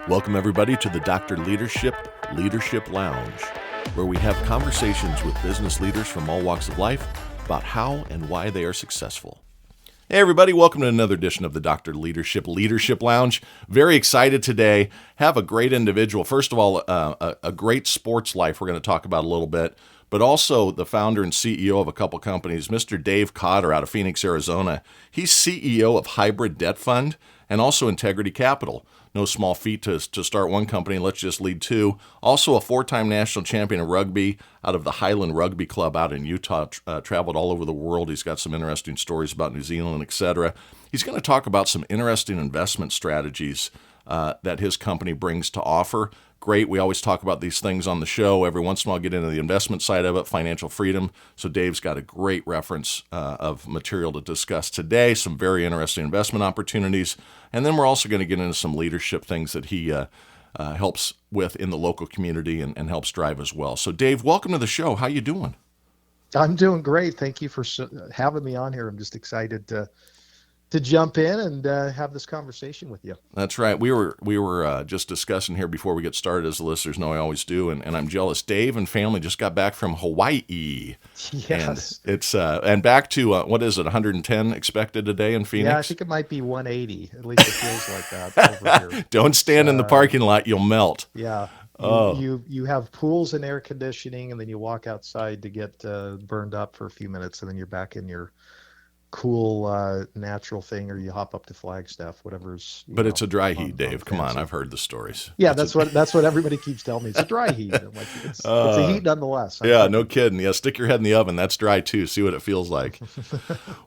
Welcome, everybody, to the Dr. Leadership Lounge, where we have conversations with business leaders from all walks of life about how and why they are successful. Hey, everybody, welcome to another edition of the Dr. Leadership Lounge. Very excited today. Have a great individual. First of all, a great sports life we're going to talk about a little bit, but also the founder and CEO of a couple companies, Mr. Dave Kotter out of Phoenix, Arizona. He's CEO of Hybrid Debt Fund and also Integrity Capital. No small feat to start one company. Let's just lead two. Also a four-time national champion of rugby out of the Highland Rugby Club out in Utah. Traveled all over the world. He's got some interesting stories about New Zealand, etc. He's going to talk about some interesting investment strategies that his company brings to offer. Great. We always talk about these things on the show. Every once in a while, get into the investment side of it, financial freedom. So Dave's got a great reference of material to discuss today, some very interesting investment opportunities. And then we're also going to get into some leadership things that he helps with in the local community and helps drive as well. So Dave, welcome to the show. How you doing? I'm doing great. Thank you for having me on here. I'm just excited to jump in and have this conversation with you. That's right. We were just discussing here before we get started, as the listeners know I always do, and I'm jealous. Dave and family just got back from Hawaii. Yes. And it's and back to what is it, 110 expected today in Phoenix? Yeah, I think it might be 180. At least it feels like that over here. Don't stand in the parking lot; you'll melt. Yeah. Oh. You have pools and air conditioning, and then you walk outside to get burned up for a few minutes, and then you're back in your cool natural thing, or you hop up to Flagstaff, whatever's. But it's a dry heat, Dave. Come on, I've heard the stories. Yeah, that's what everybody keeps telling me. It's a dry heat. I'm like, it's a heat nonetheless. Yeah, no kidding. Yeah, stick your head in the oven. That's dry too. See what it feels like.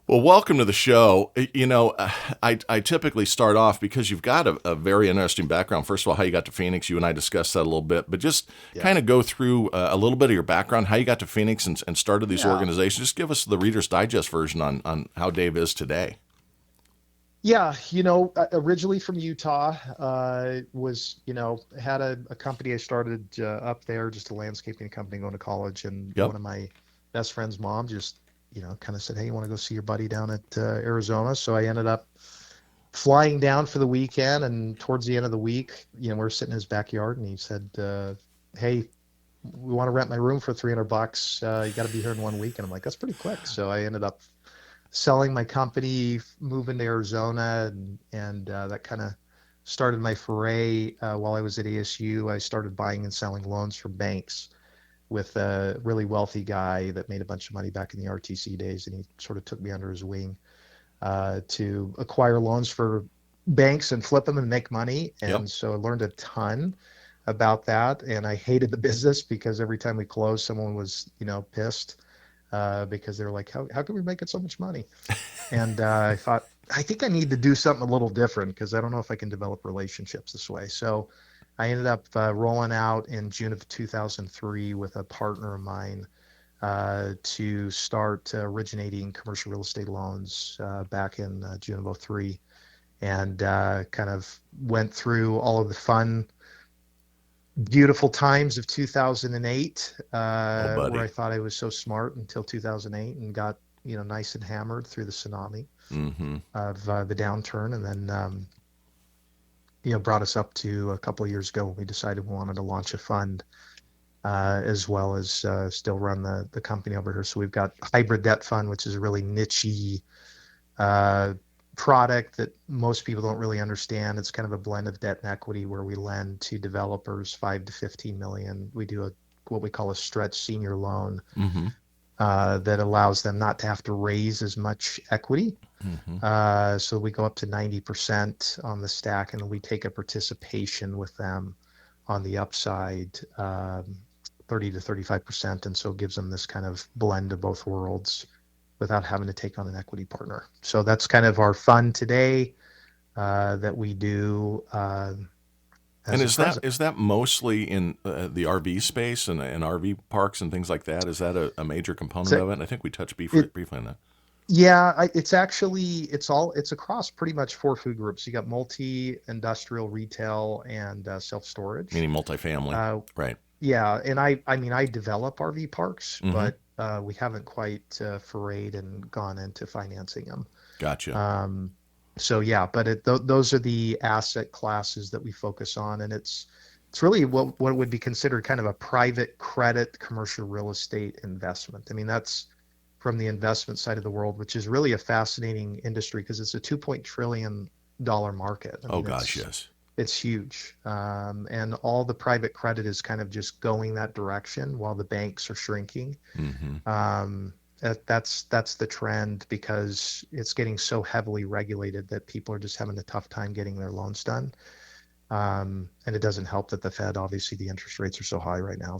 Well, welcome to the show. You know, I typically start off because you've got a very interesting background. First of all, how you got to Phoenix. You and I discussed that a little bit, but just kind of go through a little bit of your background, how you got to Phoenix and started these organizations. Just give us the Reader's Digest version on how Dave is today. Yeah, originally from Utah, had a company I started up there, just a landscaping company going to college. And one of my best friend's mom just, kind of said, hey, you want to go see your buddy down at Arizona? So I ended up flying down for the weekend. And towards the end of the week, we were sitting in his backyard and he said, hey, we want to rent my room for $300. You got to be here in 1 week. And I'm like, that's pretty quick. So I ended up selling my company, moving to Arizona, and that kind of started my foray. While I was at ASU, I started buying and selling loans from banks with a really wealthy guy that made a bunch of money back in the RTC days, and he sort of took me under his wing to acquire loans for banks and flip them and make money. And so I learned a ton about that, and I hated the business because every time we closed, someone was, pissed. Because they were like, how can we make it so much money? And I thought, I think I need to do something a little different because I don't know if I can develop relationships this way. So I ended up rolling out in June of 2003 with a partner of mine to start originating commercial real estate loans back in June of 03, and kind of went through all of the fun, beautiful times of 2008, where I thought I was so smart until 2008 and got, nice and hammered through the tsunami of the downturn. And then, brought us up to a couple of years ago when we decided we wanted to launch a fund, as well as still run the company over here. So we've got Hybrid Debt Fund, which is a really niche-y product that most people don't really understand. It's kind of a blend of debt and equity where we lend to developers 5 to 15 million. We do what we call a stretch senior loan that allows them not to have to raise as much equity. So we go up to 90% on the stack, and we take a participation with them on the upside, 30 to 35%. And so it gives them this kind of blend of both worlds without having to take on an equity partner. So that's kind of our fund today that we do. And is that mostly in the RV space and RV parks and things like that? Is that a major component of it? And I think we touched briefly on that. Yeah, it's across pretty much 4 food groups. You got multi-industrial, retail, and self-storage. Meaning multifamily, right? Yeah, and I develop RV parks, but we haven't quite forayed and gone into financing them. Gotcha. So yeah, but those are the asset classes that we focus on, and it's really what would be considered kind of a private credit commercial real estate investment. I mean, that's from the investment side of the world, which is really a fascinating industry because it's a 2 trillion dollar market. I Oh mean, gosh, yes. it's huge, and all the private credit is kind of just going that direction while the banks are shrinking. Hmm. That's the trend because it's getting so heavily regulated that people are just having a tough time getting their loans done. And it doesn't help that the Fed, obviously, the interest rates are so high right now.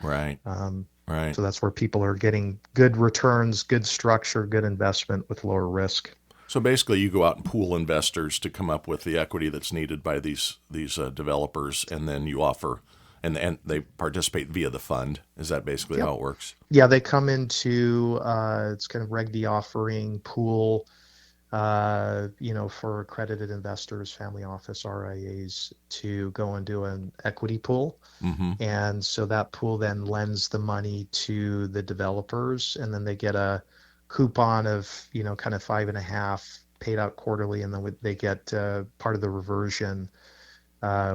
Right. Um, Right. so that's where people are getting good returns, good structure, good investment with lower risk. So basically, you go out and pool investors to come up with the equity that's needed by these developers, and then you offer, and they participate via the fund. Is that basically Yep. how it works? Yeah, they come into it's kind of Reg D offering pool, for accredited investors, family office, RIAs to go and do an equity pool. Mm-hmm. And so that pool then lends the money to the developers, and then they get a coupon of, kind of 5.5 paid out quarterly, and then they get part of the reversion,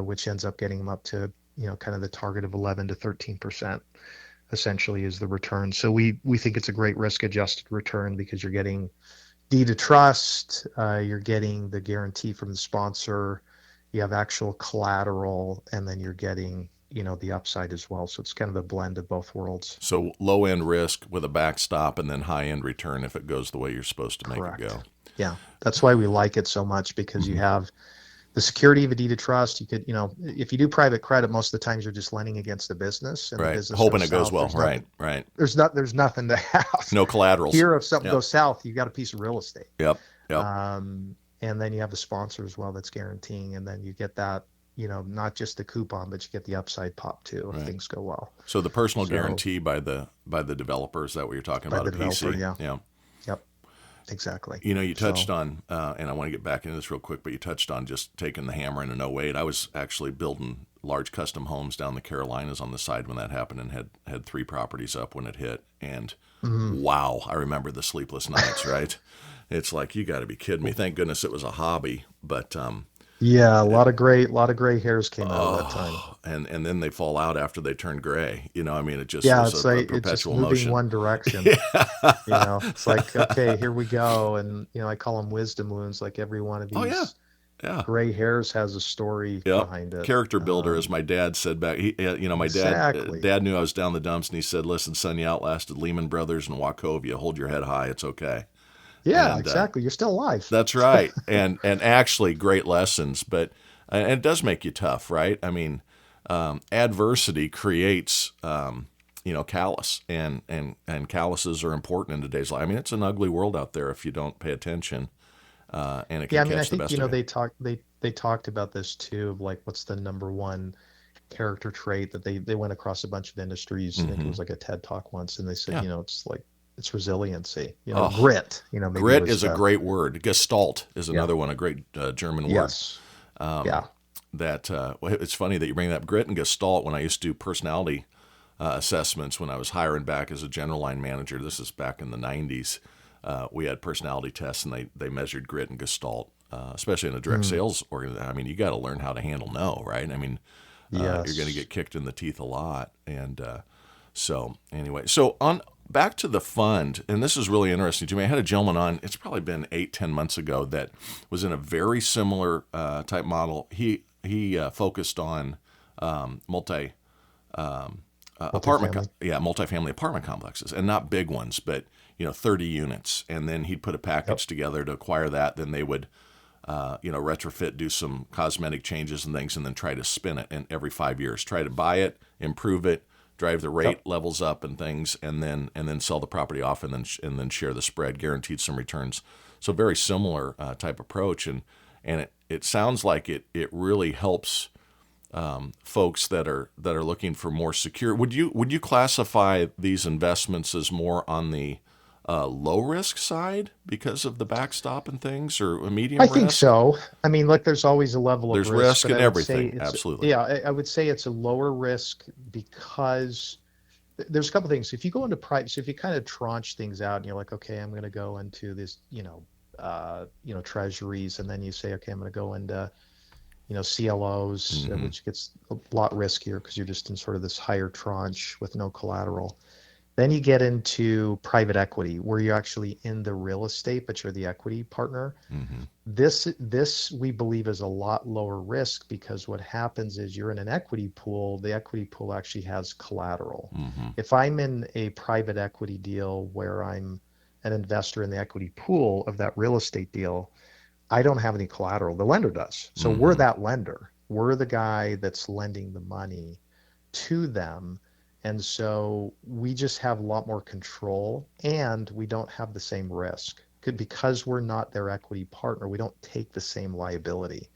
which ends up getting them up to, kind of the target of 11 to 13%, essentially is the return. So we think it's a great risk adjusted return because you're getting deed of trust, you're getting the guarantee from the sponsor, you have actual collateral, and then you're getting, the upside as well. So it's kind of a blend of both worlds. So low end risk with a backstop, and then high end return if it goes the way you're supposed to make it Correct. go. Yeah. That's why we like it so much because you Mm-hmm. have the security of a deed of trust. You could, if you do private credit, most of the times you're just lending against the business and the Right. business Hoping goes it goes south. well. Right. Right. There's nothing to have. No collaterals. Here, if something Yep. goes south, you got a piece of real estate. Yep. Yep. And then you have the sponsor as well that's guaranteeing, and then you get that, not just the coupon, but you get the upside pop too if Right. things go well. So the personal So guarantee by the developer, is that what you're talking by about? A the developer, PC? yeah, Yeah. yep, exactly. You touched So on, and I want to get back into this real quick, but you touched on just taking the hammer in an '08. I was actually building large custom homes down the Carolinas on the side when that happened, and had 3 properties up when it hit. And mhm. wow, I remember the sleepless nights, right? It's like, you got to be kidding me. Thank goodness it was a hobby, but Yeah, it, a lot of gray hairs came out of that time. and then they fall out after they turn gray. I mean, it just Yeah, was it's a like it's just perpetual moving motion. one direction. Yeah. It's like, okay, here we go, and I call them wisdom wounds. Like every one of Oh yeah, these yeah. gray hairs has a story Yep. behind it. Character builder, as my dad said back. My Exactly. dad knew I was down the dumps, and he said, "Listen, son, you outlasted Lehman Brothers and Wachovia. Hold your head high. It's okay." Yeah, And exactly. You're still alive. that's right. And actually, great lessons. But and it does make you tough, right? I mean, adversity creates, callous, and calluses are important in today's life. I mean, it's an ugly world out there if you don't pay attention, and it Yeah, can I mean, I catch the think, best of you. they talked about this too, of like what's the number one character trait that they went across a bunch of industries. I think it Hmm. was like a TED talk once, and they said, Yeah. it's like it's resiliency, Oh, grit, maybe grit was is a the great word. Gestalt is yeah. another one, a great German word. Yes. Um, Yeah. well, it's funny that you bring that up. Grit and Gestalt. When I used to do personality assessments, when I was hiring back as a general line manager, this is back in the '90s. We had personality tests, and they measured grit and Gestalt, especially in a direct Mm. sales organization. I mean, you got to learn how to handle no, right? I mean, you're going to Yes. get kicked in the teeth a lot, and so anyway, so on back to the fund, and this is really interesting to me. I had a gentleman on. It's probably been 8-10 months ago that was in a very similar type model. He focused on multi Multifamily. multifamily apartment complexes, and not big ones, but 30 units. And then he'd put a Yep. package together to acquire that. Then they would retrofit, do some cosmetic changes and things, and then try to spin it. And every 5 years, try to buy it, improve it, drive the rate Yep. levels up and things, and then sell the property off, and then share the spread, guaranteed some returns. So very similar type approach, and it sounds like it really helps folks that are looking for more secure. Would you classify these investments as more on the low risk side because of the backstop and things, or a I medium think risk? so. I mean, like there's always a level of There's risk, risk but in I would say everything, it's absolutely. yeah, I would say it's a lower risk because there's a couple things. If you go into private, so if you kind of tranche things out and you're like, okay, I'm going to go into this, treasuries, and then you say, okay, I'm going to go into, CLOs, Mm-hmm. which gets a lot riskier because you're just in sort of this higher tranche with no collateral. Then you get into private equity, where you're actually in the real estate, but you're the equity partner. Mm-hmm. This we believe is a lot lower risk, because what happens is you're in an equity pool. The equity pool actually has collateral. Mm-hmm. If I'm in a private equity deal where I'm an investor in the equity pool of that real estate deal, I don't have any collateral. The lender does. So we're Mm-hmm. that lender. We're the guy that's lending the money to them. And so we just have a lot more control, and we don't have the same risk. Because we're not their equity partner, we don't take the same liability.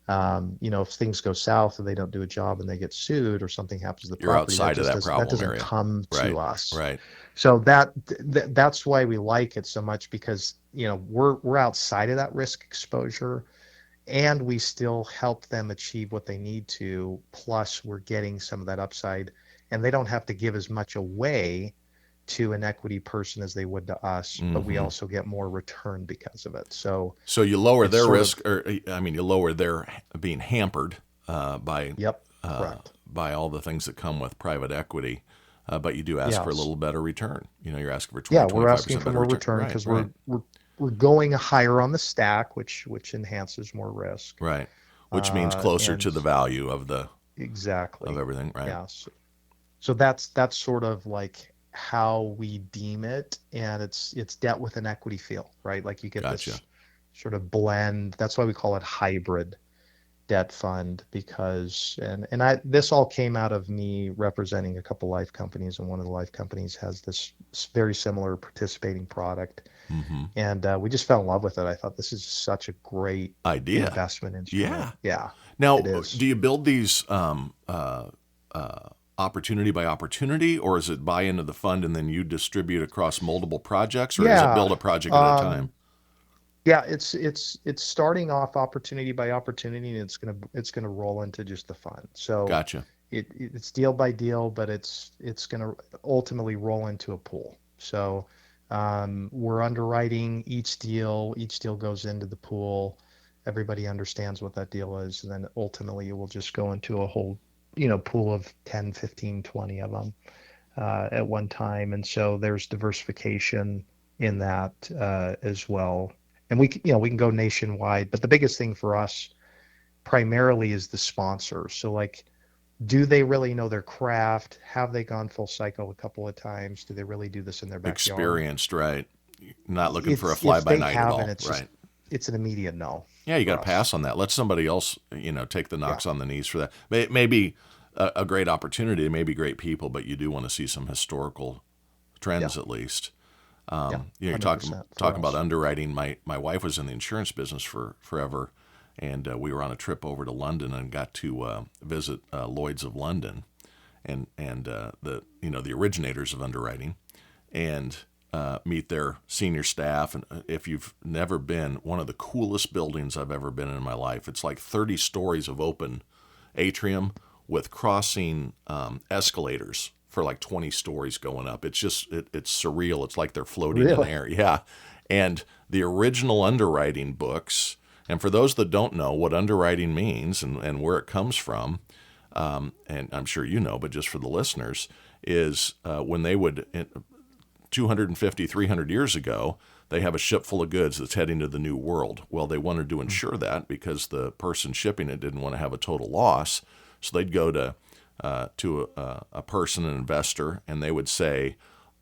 If things go south or they don't do a job and they get sued, or something happens to the You're property, outside of that that problem doesn't area. come Right. to us. Right. So that's why we like it so much, because we're outside of that risk exposure, and we still help them achieve what they need to. Plus, we're getting some of that upside, and they don't have to give as much away to an equity person as they would to us, but we Mm-hmm. also get more return because of it. So So you lower it's their sort of, risk, or I mean, you lower their being hampered by yep, correct. by all the things that come with private equity, but you do ask for a Yes. little better return. You're asking for Yeah, 20, we're twenty-five asking percent for better more return. return Right, because right, we're going higher on the stack, which enhances more risk. right. Which means closer And to the value of exactly. everything, right? Yes. So that's sort of like how we deem it, and it's debt with an equity feel, right? Like you get Gotcha. this sort of blend. That's why we call it hybrid debt fund, because and I this all came out of me representing a couple life companies, and one of the life companies has this very similar participating product, Mm-hmm. and we just fell in love with it. I thought this is such a great Idea. investment instrument. Yeah. Yeah, it Now, is. do you build these opportunity by opportunity, or is it buy into the fund and then you distribute across multiple projects, or is it Yeah. build a project at a time? Um, Yeah, it's starting off opportunity by opportunity, and it's gonna roll into just the fund. So Gotcha. it's deal by deal, but it's gonna ultimately roll into a pool. So we're underwriting each deal. Each deal goes into the pool. Everybody understands what that deal is, and then ultimately it will just go into a whole, pool of 10, 15, 20 of them at one time. And so there's diversification in that as well. And we can go nationwide, but the biggest thing for us primarily is the sponsor. So like, do they really know their craft? Have they gone full cycle a couple of times? Do they really do this in their backyard? Experienced, right? Not looking for a It's fly if by they night at haven't, all, right? it's an immediate no Yeah, you got for to us. pass on that. Let somebody else, take the Yeah, knocks on the knees for that. Maybe a great opportunity, maybe great people, but you do want to see some historical yeah, trends at least. yeah, You're talking 100% for talking about us. underwriting. My wife was in the insurance business for forever, and we were on a trip over to London and got to visit Lloyd's of London, and the originators of underwriting, and meet their senior staff. And if you've never been, one of the coolest buildings I've ever been in my life. It's like 30 stories of open atrium with crossing escalators for like 20 stories going up. It's just it's surreal. It's like they're floating in Really? air. Yeah, and the original underwriting books. And for those that don't know what underwriting means and where it comes from, and I'm sure you know, but just for the listeners, is when they would 250, 300 years ago, they have a ship full of goods that's heading to the new world. Well, they wanted to ensure that because the person shipping it didn't want to have a total loss. So they'd go to a person, an investor, and they would say,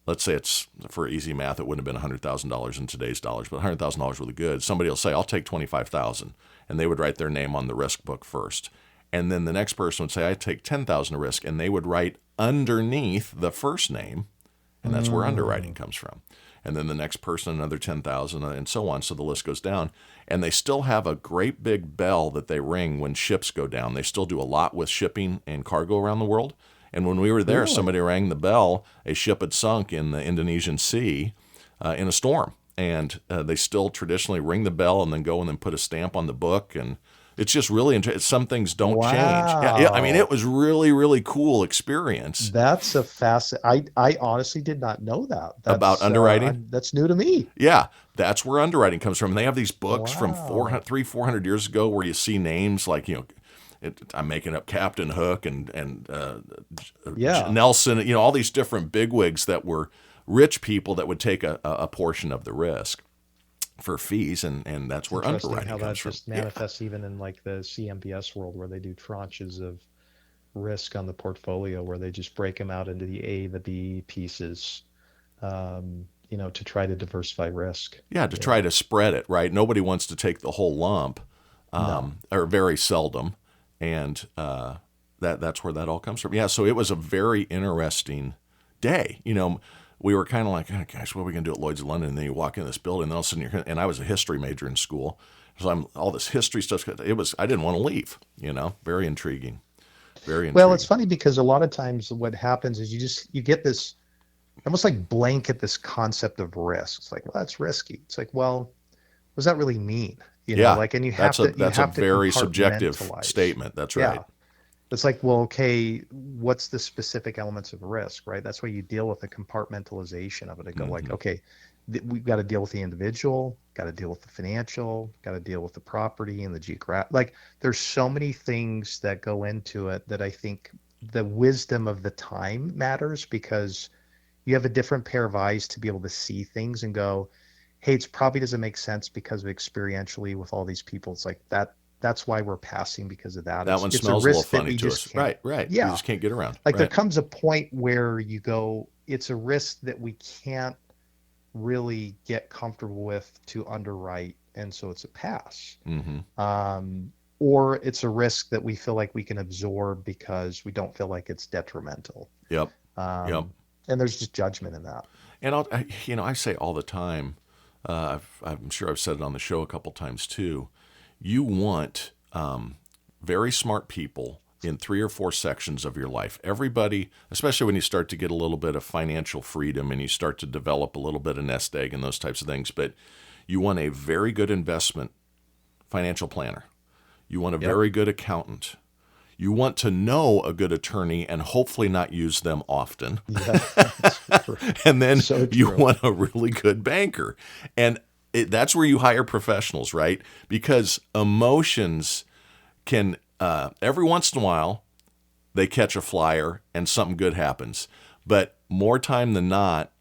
let's say it's for easy math, it wouldn't have been $100,000 in today's dollars, but $100,000 worth of goods. Somebody will say, I'll take 25,000, and they would write their name on the risk book first. And then the next person would say, I take 10,000 of risk, and they would write underneath the first name, and that's where underwriting Mm, comes from. And then the next person another 10,000, and so on. So the list goes down, and they still have a great big bell that they ring when ships go down. They still do a lot with shipping and cargo around the world. And when we were there, really? somebody rang the bell. A ship had sunk in the Indonesian Sea in a storm, and they still traditionally ring the bell and then go and then put a stamp on the book. And It's just really some things don't change. Yeah, I mean, it Wow. was really, really cool experience That's a I honestly did not know that. about underwriting. That's new to me. Yeah, that's where underwriting comes from. And they have these books from Wow. 400 years ago where you see names like, I'm making up Captain Hook and Yeah. Nelson, all these different bigwigs that were rich people that would take a portion of the risk for fees, and that's It's where interesting underwriting how that comes from. just Yeah, manifests even in like the CMBS world where they do tranches of risk on the portfolio where they just break them out into the A, the B pieces, to try to diversify risk. yeah, to try Yeah. to spread it, right? Nobody wants to take the whole lump, No. or very seldom, and that's where that all comes from. Yeah, so it was a very interesting day. We were kind of like, oh, gosh, what are we going to do at Lloyd's of London? And then you walk in this building, and all of a sudden and I was a history major in school, so I'm all this history stuff. I didn't want to leave. Very intriguing, very Well, it's intriguing. funny because a lot of times what happens is you get this almost like blanket this concept of risk. It's like, well, that's risky. It's like, well, what does that really mean? Yeah, Like, and that's a you that's a have to very subjective compartmentalize. statement. That's right. Yeah. It's like, well, okay, what's the specific elements of risk, right? That's why you deal with the compartmentalization of it and go like, Hmm. okay, we've got to deal with the individual, got to deal with the financial, got to deal with the property and the geographic. Like, there's so many things that go into it that I think the wisdom of the time matters because you have a different pair of eyes to be able to see things and go, hey, it's probably doesn't make sense because of experientially with all these people. It's like that's why we're passing because of that. That It's one it's a smells a little risk that funny we to just us. can't. Right, right. We Yeah. just can't get around. Like there Right. comes a point where you go, it's a risk that we can't really get comfortable with to underwrite, and so it's a pass. Hmm. Or it's a risk that we feel like we can absorb because we don't feel like it's detrimental. Yep. Yep. Um, and there's just judgment in that. And I say all the time. I'm sure I've said it on the show a couple times too. You want very smart people in 3 or 4 sections of your life. Everybody, especially when you start to get a little bit of financial freedom and you start to develop a little bit of nest egg and those types of things. But you want a very good investment financial planner. You want a Yep. very good accountant. You want to know a good attorney and hopefully not use them often. Yeah, that's true. And then So you true. want a really good banker. And that's where you hire professionals, right? Because emotions can, every once in a while, they catch a flyer and something good happens. But more time than not,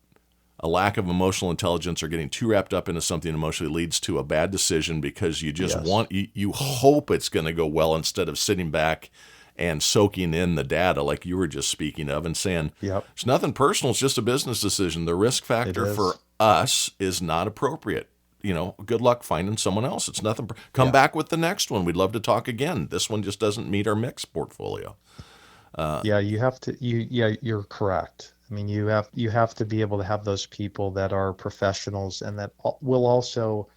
a lack of emotional intelligence or getting too wrapped up into something emotionally leads to a bad decision because you just Yes. you hope it's going to go well instead of sitting back and soaking in the data like you were just speaking of and saying Yep. it's nothing personal, it's just a business decision. The risk It factor for is. us is not appropriate. Good luck finding someone else. It's nothing. Come Yeah. back with the next one. We'd love to talk again. This one just doesn't meet our mix portfolio. Yeah, you have to yeah, you're correct. I mean, you have to be able to have those people that are professionals and that will also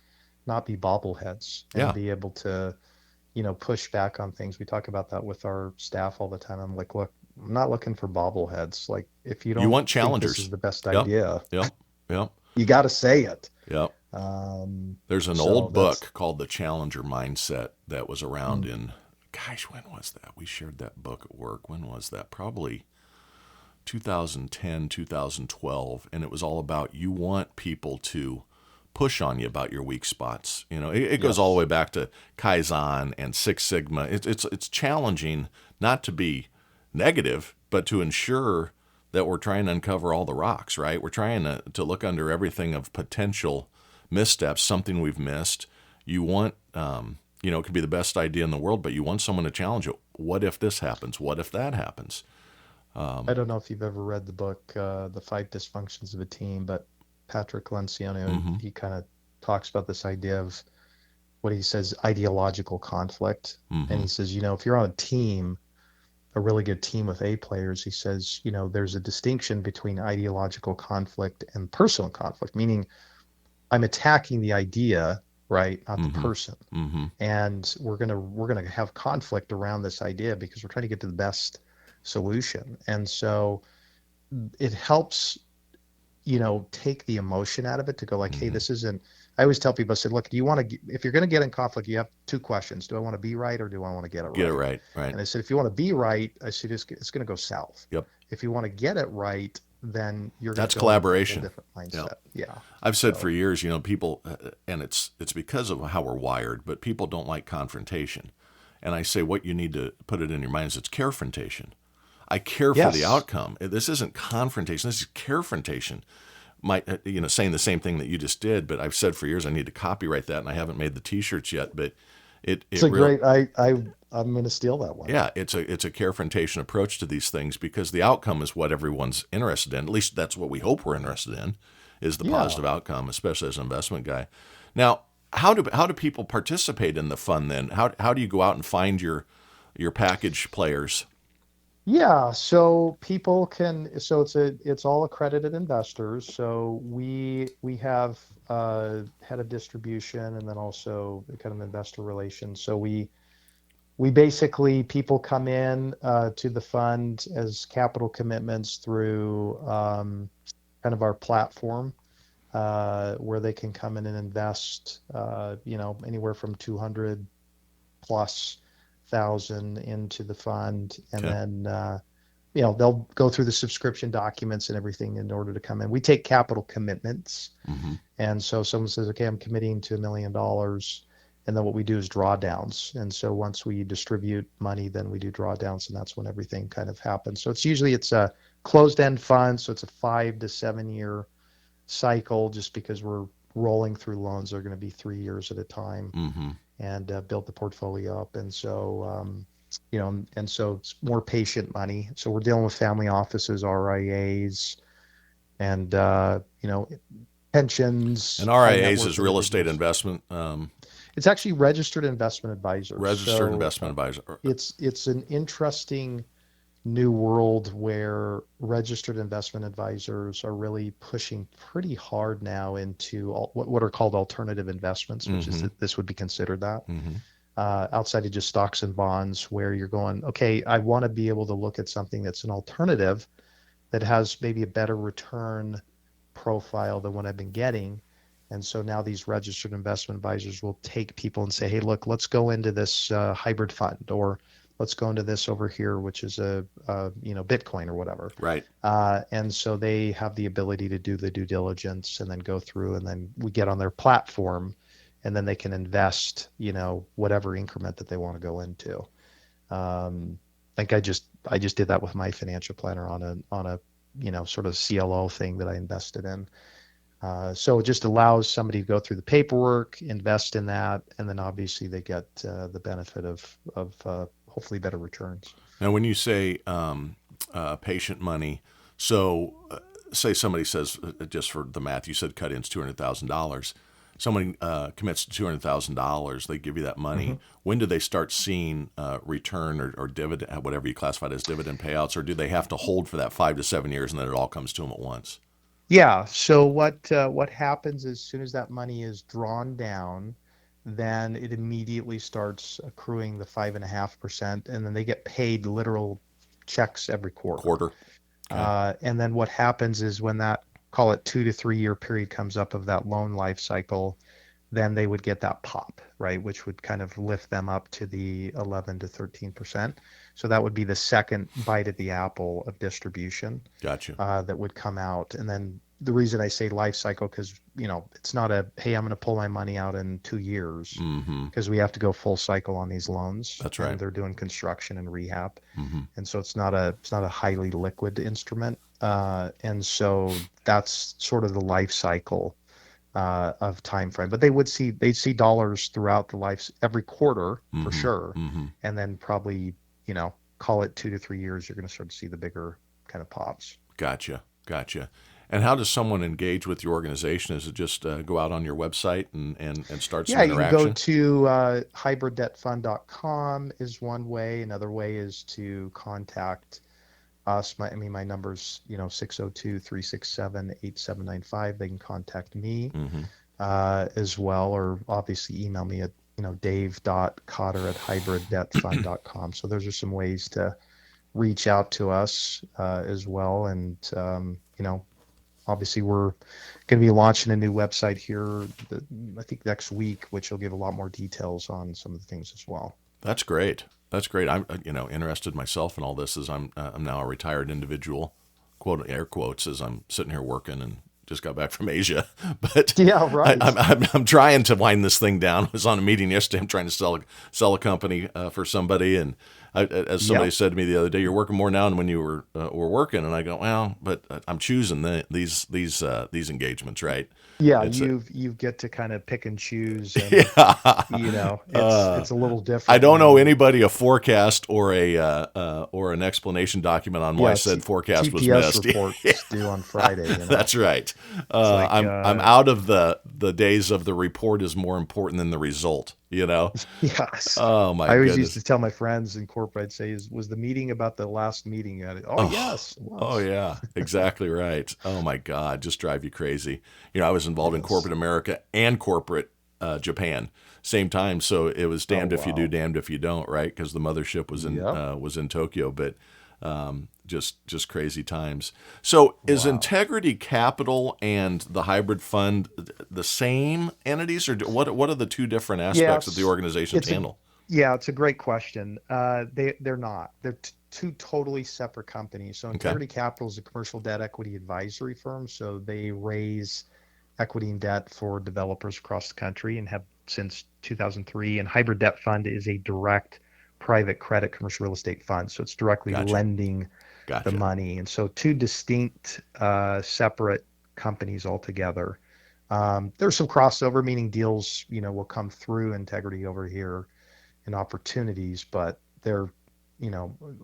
not be bobbleheads and Yeah. be able to, push back on things. We talk about that with our staff all the time. I'm like, look, I'm not looking for bobbleheads. Like, if you You don't want think this is challengers. the best Yep. idea, Yep. Yep. you got to say it. Yep. There's an So old that's book called The Challenger Mindset that was around mm, in, gosh, when was that? We shared that book at work. When was that? Probably 2010, 2012. And it was all about you want people to push on you about your weak spots. It goes all the yes. way back to Kaizen and Six Sigma. It's challenging not to be negative, but to ensure that we're trying to uncover all the rocks, right? We're trying to look under everything of potential missteps, something we've missed. You want, it could be the best idea in the world, but you want someone to challenge it. What if this happens? What if that happens? I don't know if you've ever read the book, The Five Dysfunctions of a Team, but Patrick Lencioni, Mm-hmm. he kind of talks about this idea of what he says ideological conflict. And Mm-hmm. he says, if you're on a team, a really good team with A players, he says, there's a distinction between ideological conflict and personal conflict, meaning I'm attacking the idea, right, not the Mm-hmm. person. Mm-hmm. And we're gonna have conflict around this idea because we're trying to get to the best solution. And so it helps take the emotion out of it to go like, hey, Mm-hmm. this isn't I always tell people, I said, look, do you want to, if you're going to get in conflict, you have two questions. Do I want to be right or do I want to get it Get it right? right. Right. And I said, if you want to be right, I said, it's going to go south. Yep. If you want to get it right, then you're going That's to go into a whole collaboration. different Yeah. mindset. Yeah. I've said for So, years, people, and it's because of how we're wired, but people don't like confrontation. And I say what you need to put it in your mind is it's carefrontation. I care for the yes. outcome. This isn't confrontation. This is carefrontation. Saying the same thing that you just did, but I've said for years I need to copyright that, and I haven't made the T-shirts yet. But It's it a real great, I'm going to steal that one. yeah, it's a carefrontation approach to these things because the outcome is what everyone's interested in. At least that's what we hope we're interested in, is the Yeah. positive outcome, especially as an investment guy. Now, how do people participate in the fund then? How do you go out and find your package players? Yeah, so people can, so it's all accredited investors. So we have head of distribution and then also kind of investor relations. So we basically, people come in to the fund as capital commitments through kind of our platform, where they can come in and invest, anywhere from 200 plus thousand into the fund, and Okay. then they'll go through the subscription documents and everything in order to come in. We take capital commitments, Mm-hmm. and so someone says, okay, I'm committing to $1 million. And then what we do is drawdowns. And so once we distribute money, then we do drawdowns, and that's when everything kind of happens. So it's a closed-end fund, so it's a 5 to 7 year cycle, just because we're rolling through loans. They're going to be 3 years at a time, Mm-hmm. and build the portfolio up. And so, and so it's more patient money. So we're dealing with family offices, RIAs, and And pensions, high net RIAs worth is real estate individuals. investment, It's actually registered investment advisors. registered So investment advisor. it's an interesting new world where registered investment advisors are really pushing pretty hard now into what are called alternative investments, which is Mm-hmm. that this would be considered that, Mm-hmm. outside of just stocks and bonds, where you're going, okay, I want to be able to look at something that's an alternative that has maybe a better return profile than what I've been getting. And so now these registered investment advisors will take people and say, hey, look, let's go into this hybrid fund, or let's go into this over here, which is Bitcoin or whatever. Right. And so they have the ability to do the due diligence and then go through, and then we get on their platform, and then they can invest, whatever increment that they want to go into. Like I just did that with my financial planner on a sort of CLO thing that I invested in. So it just allows somebody to go through the paperwork, invest in that, and then obviously they get the benefit of hopefully better returns. Now, when you say patient money, so say somebody says, just for the math, you said cut in's $200,000. Somebody commits to $200,000. They give you that money. Mm-hmm. When do they start seeing return or dividend, whatever you classify it as dividend payouts, or do they have to hold for that 5 to 7 years and then it all comes to them at once? Yeah. So what happens as soon as that money is drawn down, then it immediately starts accruing the 5.5%, and then they get paid literal checks every quarter. Quarter. Okay. And then what happens is when that, call it 2 to 3 year period, comes up of that loan life cycle, then they would get that pop, right? Which would kind of lift them up to the 11 to 13%. So that would be the second bite at the apple of distribution Gotcha. that would come out. And then the reason I say life cycle, because, it's not a, hey, I'm going to pull my money out in 2 years, Mm-hmm. because we have to go full cycle on these loans, That's and right. they're doing construction and rehab. Mm-hmm. And so it's not a highly liquid instrument. And so that's sort of the life cycle of time frame. But they'd see dollars throughout the life, every quarter for Mm-hmm. sure. Mm-hmm. And then probably, call it 2 to 3 years, you're going to start to see the bigger kind of pops. Gotcha. Gotcha. And how does someone engage with your organization? Is it just go out on your website and start some Yeah, you can go interaction? to hybriddebtfund.com is one way. Another way is to contact us. My number's, 602-367-8795. They can contact me Mm-hmm. as well, or obviously email me at, dave.cotter@hybriddebtfund.com. So those are some ways to reach out to us as well. And, obviously we're going to be launching a new website here, I think next week, which will give a lot more details on some of the things as well. That's great. That's great. I'm interested myself in all this as I'm now a retired individual, quote air quotes, as I'm sitting here working and just got back from Asia. But Yeah, right. I'm trying to wind this thing down. I was on a meeting yesterday. I'm trying to sell a company for somebody, and as somebody Yep. said to me the other day, you're working more now than when you were working. And I go, well, but I'm choosing these engagements, right? Yeah, It's you get to kind of pick and choose, and yeah. it's a little I different don't know when, anybody a forecast or an explanation document on why yeah, said forecast was TPS missed. reports due on Friday, That's right. It's like, I'm out of the days of the report is more important than the result. You know. yes. Oh my I always used to goodness. tell my friends in corporate, I'd say, was the meeting about the last meeting at it? Oh, Oh. yes, it Oh was. yeah, exactly right. Oh my God, just drive you crazy. I was involved in Yes. corporate America and corporate Japan same time, so it was Oh, damned if you do, wow. damned if you don't, right? Because the mothership Yep. was in Tokyo, but just crazy times. So is Wow. Integrity Capital and the hybrid fund the same entities, or what are the two different aspects that the Yes. organizations It's a handle? Yeah, it's a great question. They're not. They're two totally separate companies. So Okay, Integrity Capital is a commercial debt equity advisory firm. So they raise equity and debt for developers across the country and have since 2003. And Hybrid Debt Fund is a direct private credit commercial real estate fund. So it's directly gotcha, lending the gotcha, money. And so two distinct, separate companies altogether. There's some crossover, meaning deals, will come through Integrity over here and opportunities, but they're,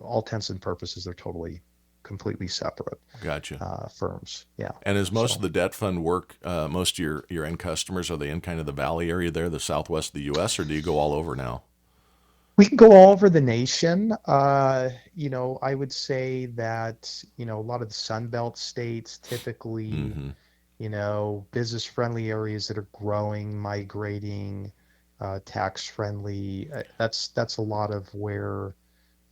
all intents and purposes, they're totally, completely separate gotcha. firms. Yeah. And is most of So the debt fund work, most of your end customers, are they in kind of the valley area there, the southwest of the U.S., or do you go all over now? we can go all over the nation. I would say that, a lot of the Sun Belt states typically, Mm-hmm. business friendly areas that are growing, migrating, tax friendly. That's a lot of where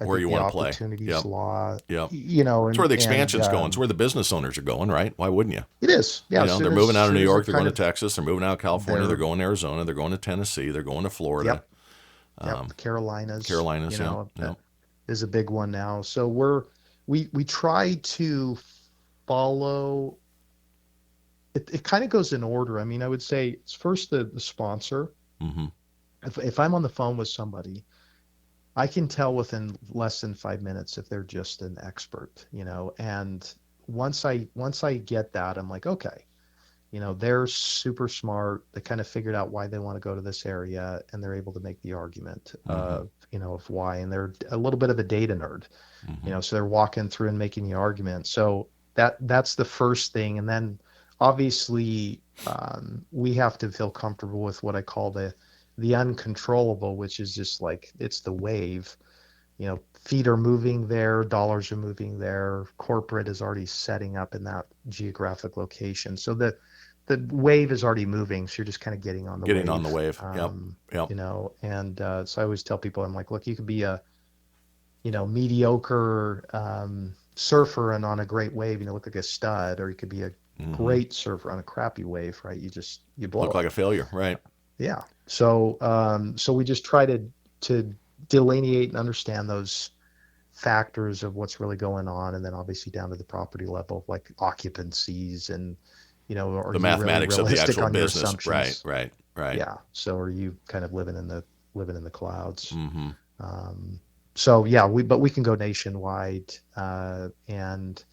I Where think you the want to play. opportunities Yep. law, Yep. It's where and the expansion's going. It's where the business owners are going, right? Why wouldn't you? it is. Yeah, as They're soon as moving out of New soon as they're York, they're kind going to of Texas, they're moving out of California, they're they're going to Arizona, they're going to Tennessee, they're going to Florida, yep, yep, the Carolinas, Carolinas. Yep. Yep. is a big one now. So we try to follow it kind of goes in order. I mean, I would say it's first the sponsor. Mm-hmm. If I'm on the phone with somebody, I can tell within less than 5 minutes if they're just an expert, and once I get that, I'm like, okay, they're super smart. They kind of figured out why they want to go to this area, and they're able to make the argument Mm-hmm. of why. And they're a little bit of a data nerd, Mm-hmm. so they're walking through and making the argument. So that's the first thing. And then obviously, we have to feel comfortable with what I call the uncontrollable, which is just like it's the wave. Feet are moving there, dollars are moving there. Corporate is already setting up in that geographic location. So the wave is already moving. So you're just kind of getting on the Getting on the wave. wave. Yep. Yep. And so I always tell people, I'm like, look, you could be a, mediocre surfer and on a great wave, look like a stud, or you could be a Mm-hmm. great surfer on a crappy wave, right? You blow Look like it. a failure, right? Yeah. So we just try to delineate and understand those factors of what's really going on, and then obviously down to the property level, like occupancies and, are The you really mathematics of the realistic actual on your business. Right. assumptions? Right. Right. Yeah. So are you kind of living in the clouds? Mm-hmm. So yeah, we can go nationwide, and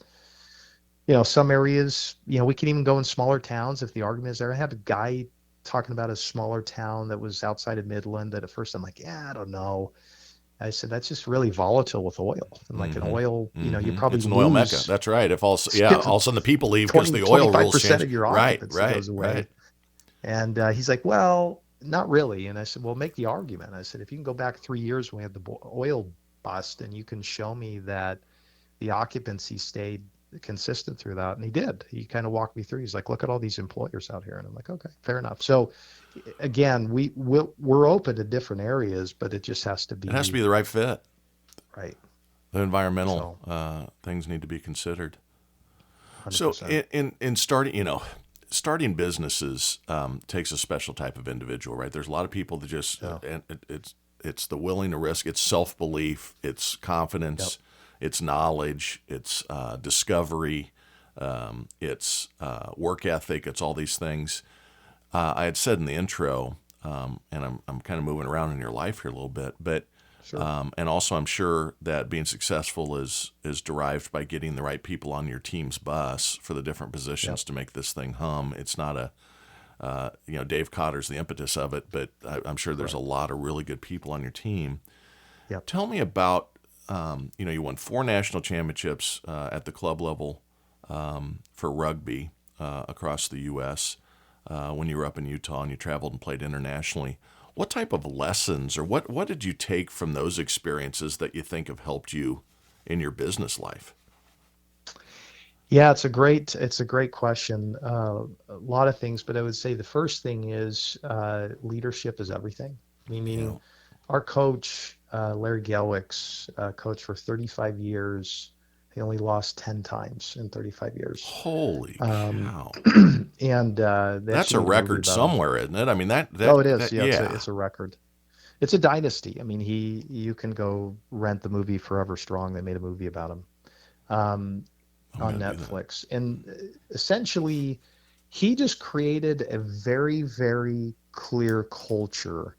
some areas, we can even go in smaller towns if the argument is there. I had a guy talking about a smaller town that was outside of Midland that at first I'm like, yeah, I don't know. I said, that's just really volatile with oil. And like an Mm-hmm. oil, you Mm-hmm. probably It's an oil mecca. lose That's right. If all yeah, all of a sudden the people leave because 20, the oil rules 25% change. of your Right. occupancy Right. goes Right. away. And he's like, well, not really. And I said, well, make the argument. I said, if you can go back 3 years when we had the oil bust and you can show me that the occupancy stayed consistent through that. And he did. He kind of walked me through. He's like, look at all these employers out here. And I'm like, okay, fair enough. So again, we're open to different areas, but it just has to It has to be be the right fit. right. The environmental So things need to be considered. So 100%. in starting, starting businesses takes a special type of individual, right? There's a lot of people that just Yeah. and it's the willing to risk, it's self belief, it's Yep. confidence, it's knowledge, it's discovery, it's work ethic, it's all these things. I had said in the intro, and I'm kind of moving around in your life here a little bit, but Sure. and also I'm sure that being successful is derived by getting the right people on your team's bus for the different Yep. positions to make this thing hum. It's not Dave Kotter's the impetus of it, but I'm sure there's a Correct. lot of really good people on your team. Yep. Tell me about, you won 4 national championships at the club level for rugby across the U.S. When you were up in Utah and you traveled and played internationally. What type of lessons or what did you take from those experiences that you think have helped you in your business life? Yeah, it's a great question. A lot of things, but I would say the first thing is leadership is everything. I mean, Yeah. meaning our coach, Larry Gelwick's coach for 35 years. He only lost 10 times in 35 years. Holy Um, cow. and they That's actually a made a movie record about him. somewhere, isn't it? I mean Oh, it is. that Yeah, it's a yeah. it's a record. It's a dynasty. I mean, you can go rent the movie Forever Strong. They made a movie about him. Um, I'm on gonna do that. Netflix. And essentially, he just created a very, very clear culture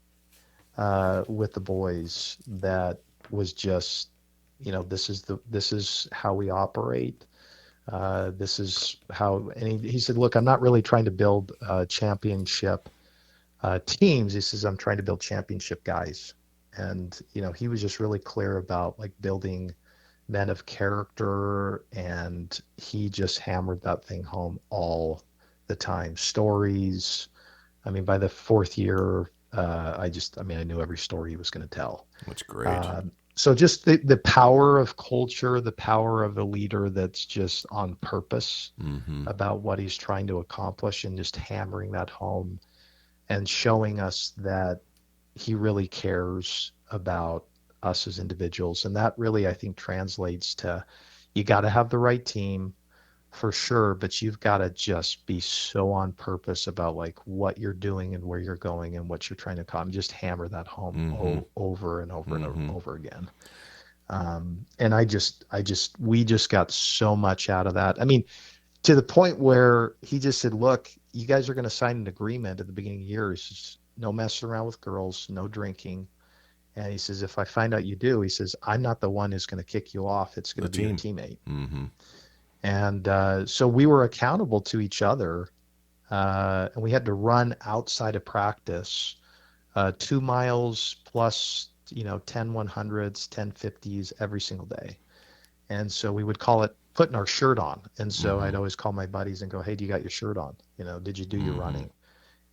with the boys that was just, this is how we operate. This is how, and he said, look, I'm not really trying to build championship teams. He says, I'm trying to build championship guys. And, he was just really clear about like building men of character, and he just hammered that thing home all the time. Stories. I mean, by the fourth year, I knew every story he was going to tell. That's great. So just the power of culture, the power of a leader that's just on purpose Mm-hmm. about what he's trying to accomplish and just hammering that home and showing us that he really cares about us as individuals. And that really, I think, translates to you got to have the right team for sure, but you've got to just be so on purpose about like what you're doing and where you're going and what you're trying to accomplish. Just hammer that home Mm-hmm. over and over and Mm-hmm. over again. And we just got so much out of that. I mean, to the point where he just said, look, you guys are going to sign an agreement at the beginning of the year. He says, no messing around with girls, no drinking. And he says, if I find out you do, he says, I'm not the one who's going to kick you off. It's going The to be your team. teammate. Mm-hmm. And so we were accountable to each other. And we had to run outside of practice 2 miles plus, 10 100s, 10 50s every single day. And so we would call it putting our shirt on. And so Mm-hmm. I'd always call my buddies and go, hey, do you got your shirt on? Did you do your Mm-hmm. running?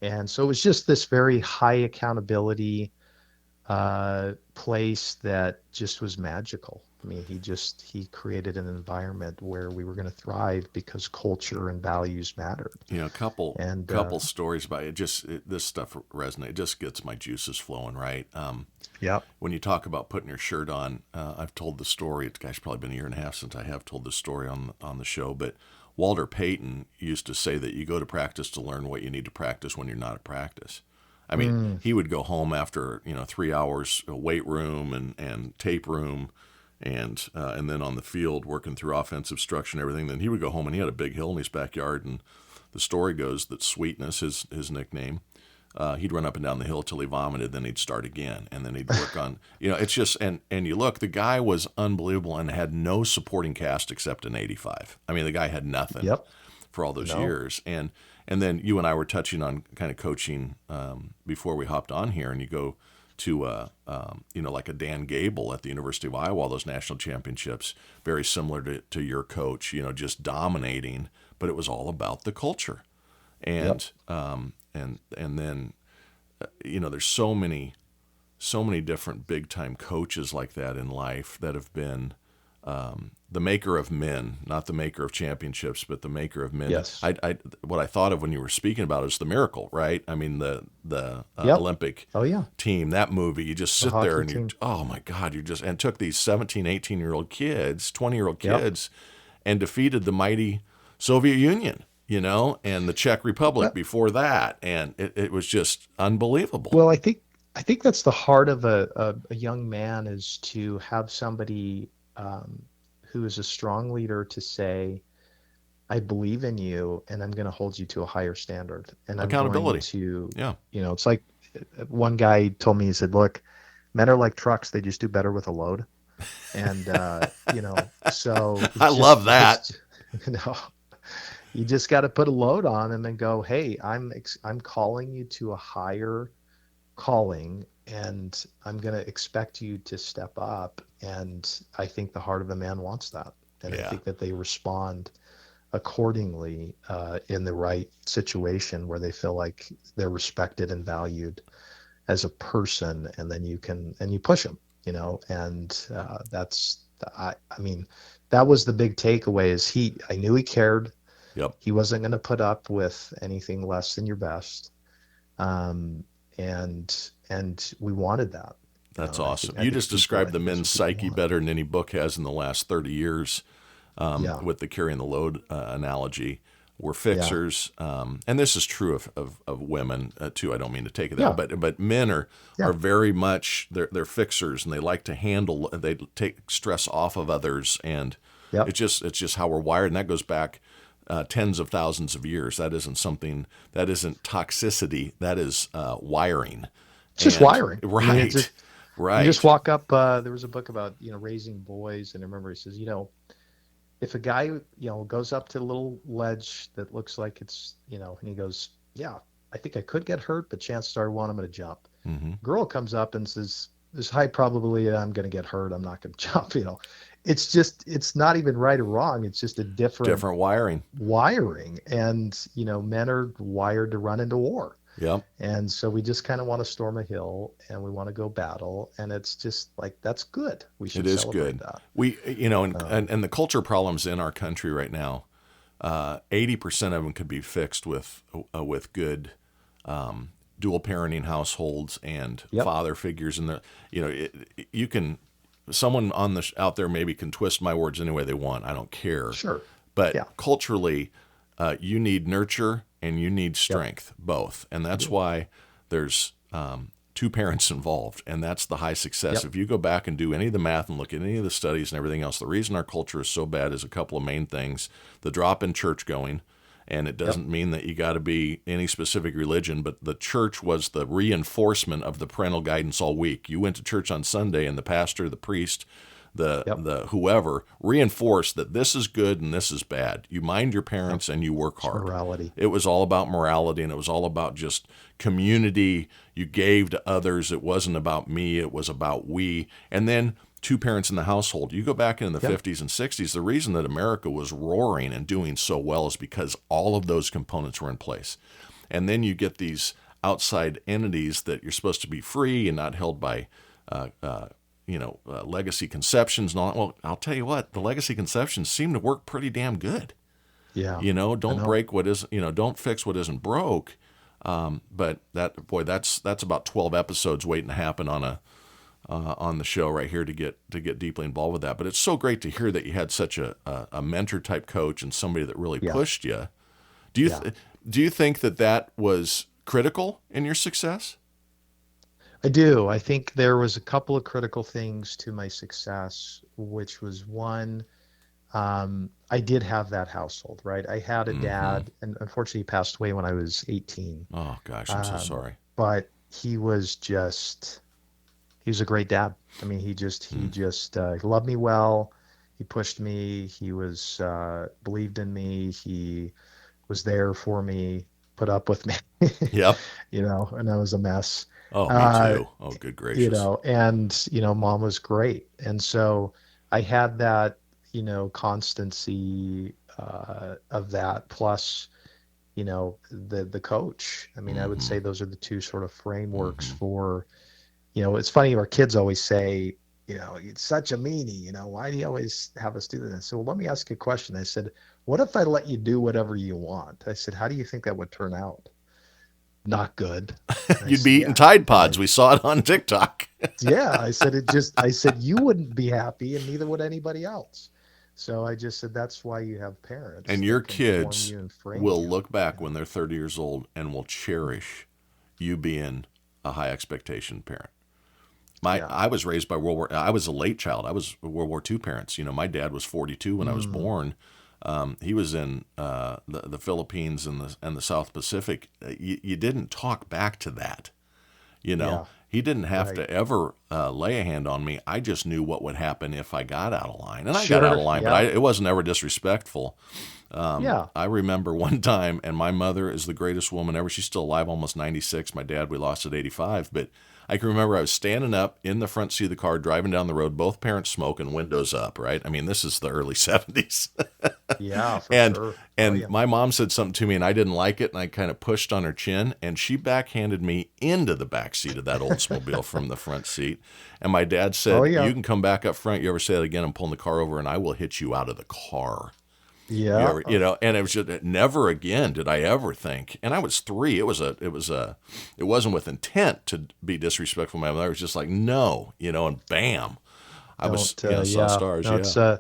And so it was just this very high accountability place that just was magical. I mean, he created an environment where we were going to thrive because culture and values mattered. A couple And couple stories about it. This stuff resonates. It just gets my juices flowing, right? yeah, When you talk about putting your shirt on, I've told the story. It's gosh, probably been a year and a half since I have told this story on the show. But Walter Payton used to say that you go to practice to learn what you need to practice when you're not at practice. I mean, mm, he would go home after 3 hours weight room and tape room, and then on the field working through offensive structure and everything. Then he would go home and he had a big hill in his backyard. And the story goes that Sweetness, his nickname, he'd run up and down the hill till he vomited. Then he'd start again, and then he'd work on. It's just and you look, the guy was unbelievable and had no supporting cast except an 85. I mean, the guy had nothing yep, for all those no, years. And then you and I were touching on kind of coaching before we hopped on here, and you go to like a Dan Gable at the University of Iowa, all those national championships, very similar to your coach, just dominating, but it was all about the culture, yep, and then there's so many different big time coaches like that in life that have been the maker of men, not the maker of championships, but the maker of men. yes, What I thought of when you were speaking about is the Miracle, right? I mean, the yep, Olympic oh yeah, team, that movie, you just the sit there hockey and team, oh my God, and took these 17, 18-year-old kids, 20-year-old yep, kids, and defeated the mighty Soviet Union, and the Czech Republic Well, before that. And it was just unbelievable. well, I think that's the heart of a young man is to have somebody who is a strong leader to say, I believe in you and I'm going to hold you to a higher standard. And I'm going Accountability. to, Yeah. it's like one guy told me, he said, look, men are like trucks. They just do better with a load. And, so I it's love just, that. you know, you just got to put a load on them and go, hey, I'm calling you to a higher calling and I'm going to expect you to step up. And I think the heart of a man wants that. And I Yeah. think that they respond accordingly in the right situation where they feel like they're respected and valued as a person, and then you push them, and I mean, that was the big takeaway is I knew he cared. Yep. He wasn't going to put up with anything less than your best. um, and we wanted that, That's and awesome. I You think just people, described the that's men's what people psyche want. better than any book has in the last 30 years, Yeah, with the carrying the load analogy. We're yeah, fixers, and this is true of women too. I don't mean to take it that, yeah, but men are yeah, very much they're fixers, and they like to handle. They take stress off of others, and yep. it's just how we're wired, and that goes back tens of thousands of years. That isn't toxicity. That is wiring, It's just and wiring. I mean, it's right, just you just right, walk up. There was a book about raising boys, and I remember he says, if a guy goes up to a little ledge that looks like it's and he goes, yeah, I think I could get hurt, but chances are one, I'm going to jump. hmm Girl comes up and says, there's high probability that I'm going to get hurt. I'm not going to jump. It's not even right or wrong. It's just a different different wiring. wiring, and men are wired to run into war. Yep. And so we just kind of want to storm a hill and we want to go battle. And it's just like, that's good. We It should is celebrate good. that. We, and, Um, and, and the culture problems in our country right now, 80% of them could be fixed with good dual parenting households and yep. father figures. And you can, someone out there maybe can twist my words any way they want. I don't care. Sure. But Yeah. culturally, you need nurture and you need Yep. strength, both. And You that's do. why there's two parents involved, and that's the high success. Yep. If you go back and do any of the math and look at any of the studies and everything else, the reason our culture is so bad is a couple of main things: the drop in church going, and it Yep. doesn't mean that you got to be any specific religion, but the church was the reinforcement of the parental guidance all week. You went to church on Sunday, and the pastor, the priest, Yep. the whoever reinforced that this is good and this is bad. You mind your Yep. parents and you work It's hard. morality. It was all about morality, and it was all about just community. You gave to others. It wasn't about me. It was about we. And then two parents in the household. You go back in the Yep. 50s and 60s, the reason that America was roaring and doing so well is because all of those components were in place. And then you get these outside entities that you're supposed to be free and not held by legacy conceptions and all that. Well, I'll tell you what, the legacy conceptions seem to work pretty damn good. Yeah. I Don't know. break what is, don't fix what isn't broke. But that's about 12 episodes waiting to happen on the show right here to get deeply involved with that. But it's so great to hear that you had such a mentor type coach and somebody that really Yeah. pushed you. Do you Yeah. do you think that was critical in your success? I do. I think there was a couple of critical things to my success, which was one, I did have that household, right? I had a Mm-hmm. dad, and unfortunately, he passed away when I was 18. Oh gosh, I'm so Um, sorry. but he was a great dad. I mean, he Mm. just loved me well. He pushed me. He was believed in me. He was there for me, put up with me, Yep. and I was a mess. Oh, me Uh, too. Oh, good gracious. and mom was great. And so I had that, constancy of that plus, the coach. I mean, I would Mm-hmm. say those are the two sort of frameworks Mm-hmm. for, it's funny, our kids always say, it's such a meanie, why do you always have us do this? So, well, let me ask you a question. I said, what if I let you do whatever you want? I said, how do you think that would turn out? Not good. And I You'd be said, eating yeah. Tide And Pods. We saw it on TikTok. yeah, I said, I said, you wouldn't be happy and neither would anybody else. So I just said, that's why you have parents And your that can form kids you and frame will you. look back Yeah. when they're 30 years old and will cherish you being a high expectation parent. Yeah. I was raised by World War. I was a late child. I was World War II parents. My dad was 42 when I was Mm, born. He was in the Philippines and the South Pacific. You didn't talk back to that. yeah. He didn't have Right. to ever lay a hand on me. I just knew what would happen if I got out of line, and I got out Sure. of line, but Yeah. it wasn't ever disrespectful. Yeah. I remember one time, and my mother is the greatest woman ever. She's still alive, almost 96. My dad, we lost at 85. But I can remember I was standing up in the front seat of the car, driving down the road, both parents smoking, windows up, right? I mean, this is the early 70s. Yeah, for and sure. Oh and yeah. my mom said something to me, and I didn't like it, and I kind of pushed on her chin, and she backhanded me into the back seat of that Oldsmobile from the front seat. And my dad Oh said, yeah. "You can come back up front. You ever say that again, I'm pulling the car over, and I will hit you out of the car." You Yeah. ever, and it was just never again did I ever think. And I was 3. It wasn't with intent to be disrespectful. My mother was just like, no, and bam, I was, Don't. saw Yeah. stars. No, Yeah.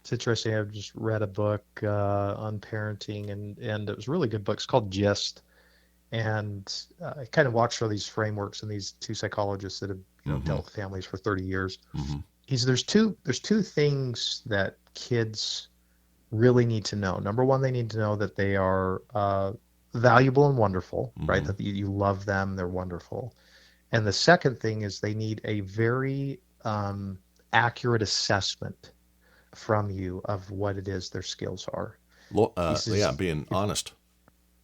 it's interesting. I've just read a book on parenting, and it was a really good book. It's called Gist, and I kind of watched all these frameworks and these two psychologists that have Mm-hmm. dealt with families for 30 years. Mm-hmm. There's two things that kids really need to know. Number one, they need to know that they are valuable and wonderful, right? Mm-hmm. That you love them, they're wonderful. And the second thing is they need a very accurate assessment from you of what it is their skills are. He Yeah, says, being if honest.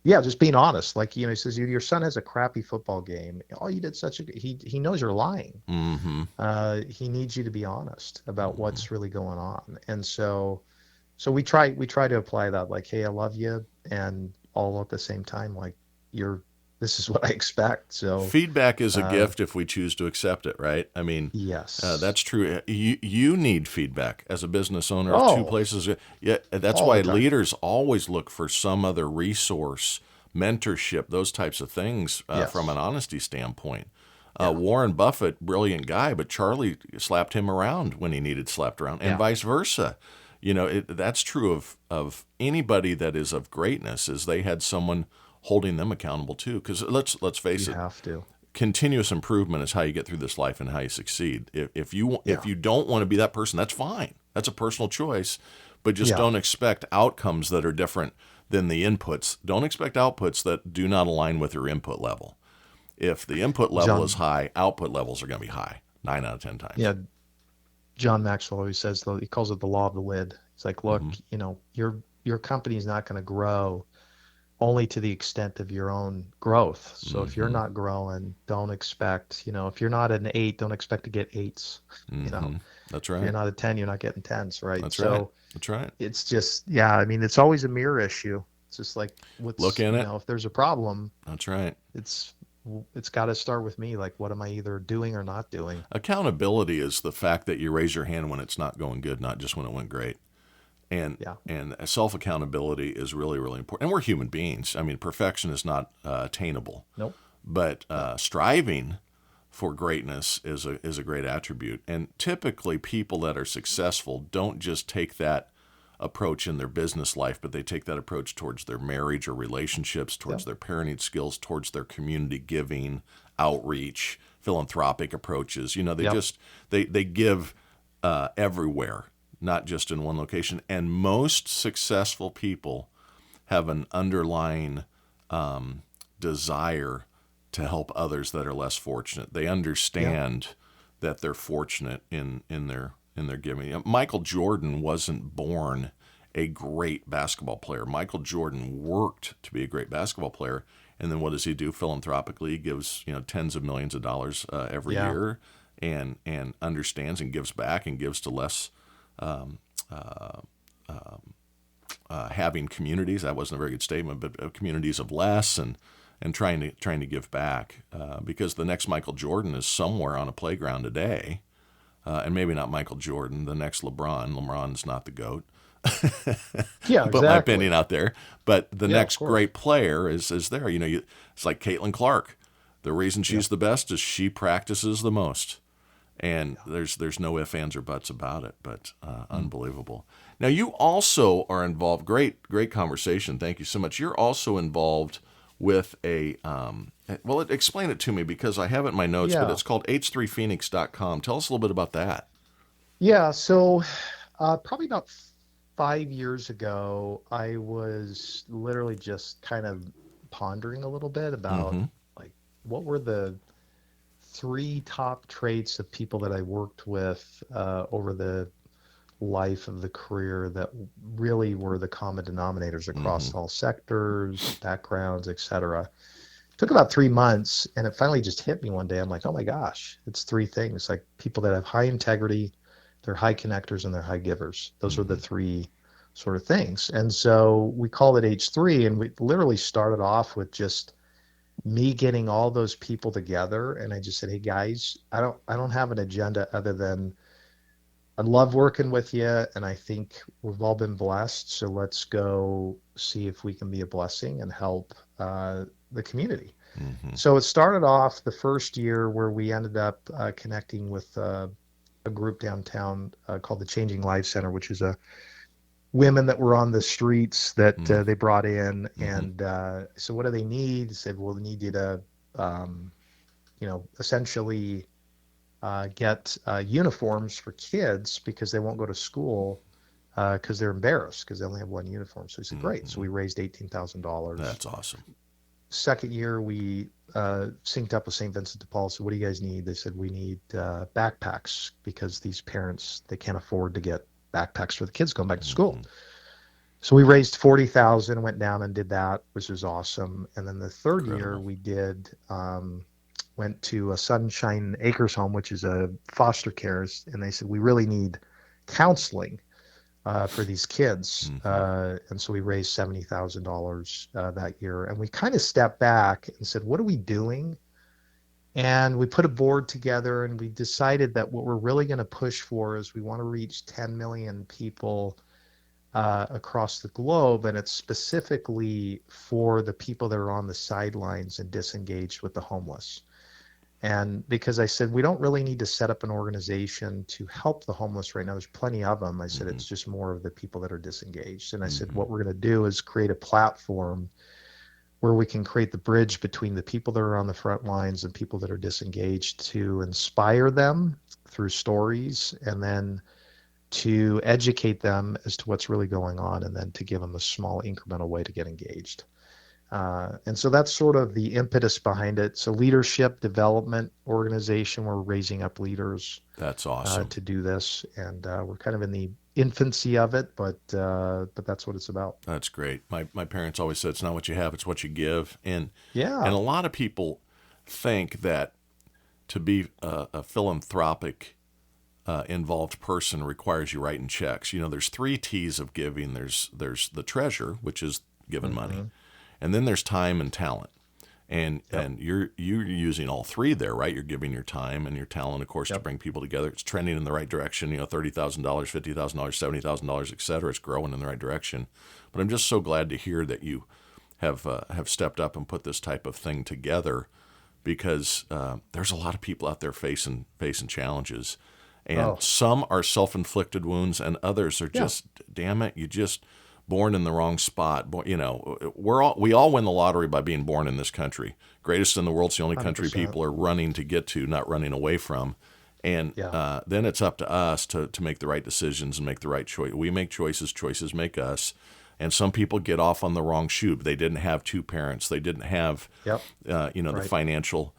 yeah, just being honest. Like, he says, your son has a crappy football game. Oh, you did such a good, he knows you're lying. Mm-hmm. He needs you to be honest about Mm-hmm. what's really going on. And so we try to apply that, like, hey, I love you, and all at the same time, like, you're this is what I expect. So Feedback is a uh gift if we choose to accept it, right? I mean, yes. that's true. You need feedback as a business owner of two Oh, places. Yeah, that's all why the time. leaders always look for some other resource, mentorship, those types of things from an Yes. honesty standpoint. Yeah. Warren Buffett, brilliant guy, but Charlie slapped him around when he needed slapped around, and Yeah. vice versa. That's true of anybody that is of greatness. Is they had someone holding them accountable too. Because let's face You it, have to. continuous improvement is how you get through this life and how you succeed. If Yeah. you don't want to be that person, that's fine. That's a personal choice, but just Yeah. don't expect outcomes that are different than the inputs. Don't expect outputs that do not align with your input level. If the input level is John, high, output levels are going to be high 9 out of 10 times. yeah, John Maxwell always says, though, he calls it the law of the lid. It's like, look, Hmm. your company is not going to grow only to the extent of your own growth. So if you're Hmm. not growing, don't expect, if you're not an 8, don't expect to get eights. You know, Hmm. That's if you're right. not a 10, you're not getting tens, right? That's right. So That's right. it's just, yeah, I mean, it's always a mirror issue. It's just like, Look in it. if there's a problem, That's right. it's it's got to start with me. Like, what am I either doing or not doing? Accountability is the fact that you raise your hand when it's not going good, not just when it went great. and Yeah. and self accountability is really, really important. And we're human beings. I mean, perfection is not attainable, Nope. but No. striving for greatness is a great attribute. And typically, people that are successful don't just take that approach in their business life, but they take that approach towards their marriage or relationships, towards Yep. their parenting skills, towards their community giving, outreach, philanthropic approaches. They Yep. just they give everywhere, not just in one location. And most successful people have an underlying desire to help others that are less fortunate. They Yeah. understand that they're fortunate in their giving. Michael Jordan wasn't born a great basketball player. Michael Jordan worked to be a great basketball player, and then what does he do philanthropically? He gives tens of millions of dollars every Yeah. year, and understands and gives back and gives to less um, uh, having communities. That wasn't a very good statement, but communities of less, and trying to give back because the next Michael Jordan is somewhere on a playground today, and maybe not Michael Jordan, the next LeBron. LeBron's not the GOAT. Yeah. Put my opinion Exactly. out there, but the Yeah. Of next course. great player is there. It's like Caitlin Clark. The reason Yep. she's the best is she practices the most, And there's no ifs, ands, or buts about it, but unbelievable. Now, you also are involved, great conversation. Thank you so much. You're also involved with explain it to me because I have it in my notes, but Yeah. it's called h3phoenix.com. Tell us a little bit about that. Yeah. So probably about 5 years ago, I was literally just kind of pondering a little bit about Mm-hmm. like what were the three top traits of people that I worked with over the life of the career that really were the common denominators Mm-hmm. across all sectors, backgrounds, etc. Took about 3 months, and it finally just hit me one day. I'm like, oh my gosh, it's three things. Like people that have high integrity, they're high connectors, and they're high givers. Those are the Mm-hmm. three sort of things. And so we call it H3, and we literally started off with just me getting all those people together. And I just said, hey guys, I don't have an agenda other than I love working with you, and I think we've all been blessed. So let's go see if we can be a blessing and help the community. Mm-hmm. So it started off the first year where we ended up connecting with a group downtown called the Changing Lives Center, which is a women that were on the streets that they brought in. Mm-hmm. And so what do they need? They said, well, they need you to, essentially get uniforms for kids because they won't go to school because they're embarrassed because they only have one uniform. So he said, great. So Mm-hmm. we raised $18,000. That's awesome. Second year, we synced up with St. Vincent de Paul. So what do you guys need? They said, we need backpacks because these parents, they can't afford to get backpacks for the kids going back to school. Mm-hmm. So we raised 40,000, went down and did that, which was awesome. And then the third year Incredible. we did went to a Sunshine Acres home, which is a foster care, and they said we really need counseling for these kids. Mm-hmm. And so we raised $70,000 that year, and we kind of stepped back and said, what are we doing? And we put a board together, and we decided that what we're really going to push for is we want to reach 10 million people across the globe, and it's specifically for the people that are on the sidelines and disengaged with the homeless. And because I said, we don't really need to set up an organization to help the homeless right now. There's plenty of them. I said, Mm-hmm. it's just more of the people that are disengaged. And I said, Mm-hmm. what we're going to do is create a platform where we can create the bridge between the people that are on the front lines and people that are disengaged to inspire them through stories and then to educate them as to what's really going on and then to give them a small incremental way to get engaged. And so that's sort of the impetus behind it. So leadership development organization, we're raising up leaders That's awesome. to do this, and we're kind of in the infancy of it, but that's what it's about. That's great. My parents always said it's not what you have, it's what you give. And Yeah, a lot of people think that to be a philanthropic involved person requires you writing checks. You know, there's three T's of giving. There's the treasure, which is giving money, hmm, and then there's time and talent. And yep, and you're using all three there, right? You're giving your time and your talent, of course, to yep, bring people together. It's trending in the right direction. You know, $30,000, $50,000, $70,000, et cetera. It's growing in the right direction. But I'm just so glad to hear that you have stepped up and put this type of thing together because there's a lot of people out there facing challenges, and oh, some are self-inflicted wounds, and others are yeah, just, damn it, you just born in the wrong spot. You know, we all win the lottery by being born in this country. Greatest in the world's the only country 100%, people are running to get to, not running away from. And yeah, then it's up to us to make the right decisions and make the right choice. We make choices, choices make us. And some people get off on the wrong shoe. They didn't have two parents. They didn't have, yep, the right, financial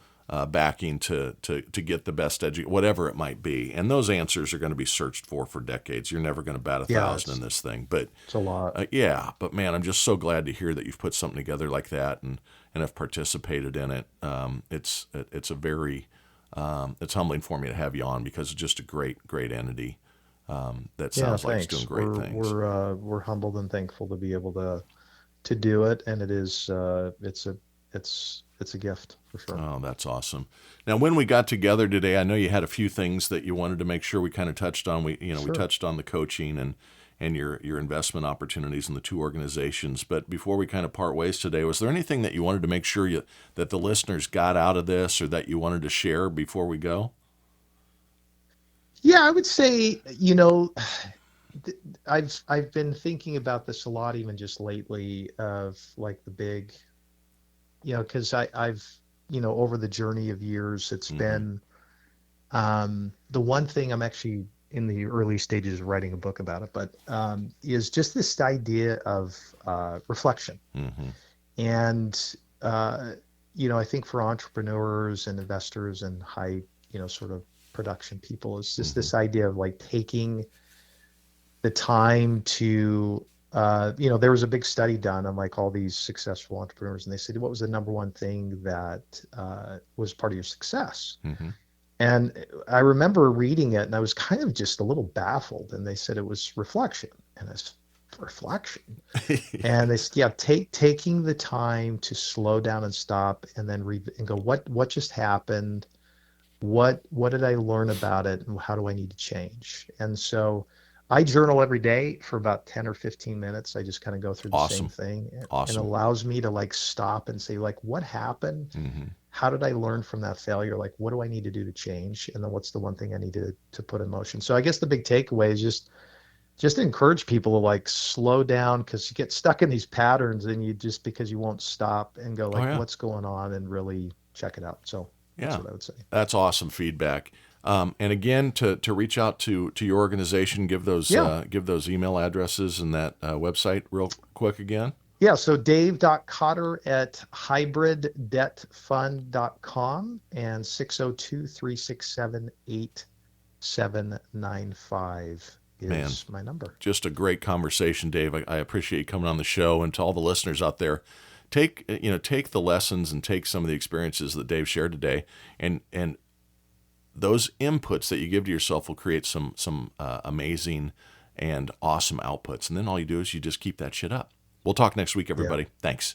backing to get the best whatever it might be. And those answers are going to be searched for decades. You're never going to bat a yeah, thousand in this thing. But it's a lot. yeah, but man, I'm just so glad to hear that you've put something together like that and have participated in it. It's a very it's humbling for me to have you on because it's just a great entity that Yeah, sounds like it's doing thanks. great We're things. we're uh, we're humbled and thankful to be able to do it, and it's a gift for sure. Oh, that's awesome. Now, when we got together today, I know you had a few things that you wanted to make sure we kind of touched on. We Sure. touched on the coaching and your investment opportunities in the two organizations. But before we kind of part ways today, was there anything that you wanted to make sure that the listeners got out of this or that you wanted to share before we go? Yeah, I would say, I've been thinking about this a lot, even just lately, of like the big, because I've, over the journey of years, it's Mm-hmm. been the one thing I'm actually in the early stages of writing a book about it, but is just this idea of reflection. Mm-hmm. And, uh, I think for entrepreneurs and investors and high, sort of production people, it's just Mm-hmm. this idea of like taking the time to, there was a big study done on like all these successful entrepreneurs, and they said, what was the number one thing that was part of your success? Mm-hmm. And I remember reading it and I was kind of just a little baffled. And they said it was reflection. And it's reflection. And they said, yeah, taking the time to slow down and stop and then read and go, what just happened? What did I learn about it? And how do I need to change? And so I journal every day for about 10 or 15 minutes. I just kind of go through the same Awesome. thing and Awesome. allows me to like stop and say, like, what happened? Mm-hmm. How did I learn from that failure? Like, what do I need to do to change? And then what's the one thing I need to put in motion? So I guess the big takeaway is just encourage people to like slow down, because you get stuck in these patterns and you just, because you won't stop and go Oh like, yeah. what's going on, and really check it out. So that's Yeah. what I would say. That's awesome feedback. And again, to reach out to your organization, Yeah. give those email addresses and that website real quick again. Yeah. So Dave.Cotter at hybriddebtfund.com and 602-367-8795 Man, is my number. just a great conversation, Dave. I appreciate you coming on the show, and to all the listeners out there, take the lessons and take some of the experiences that Dave shared today, and those inputs that you give to yourself will create some amazing and awesome outputs. And then all you do is you just keep that shit up. We'll talk next week, Yeah. everybody. Thanks.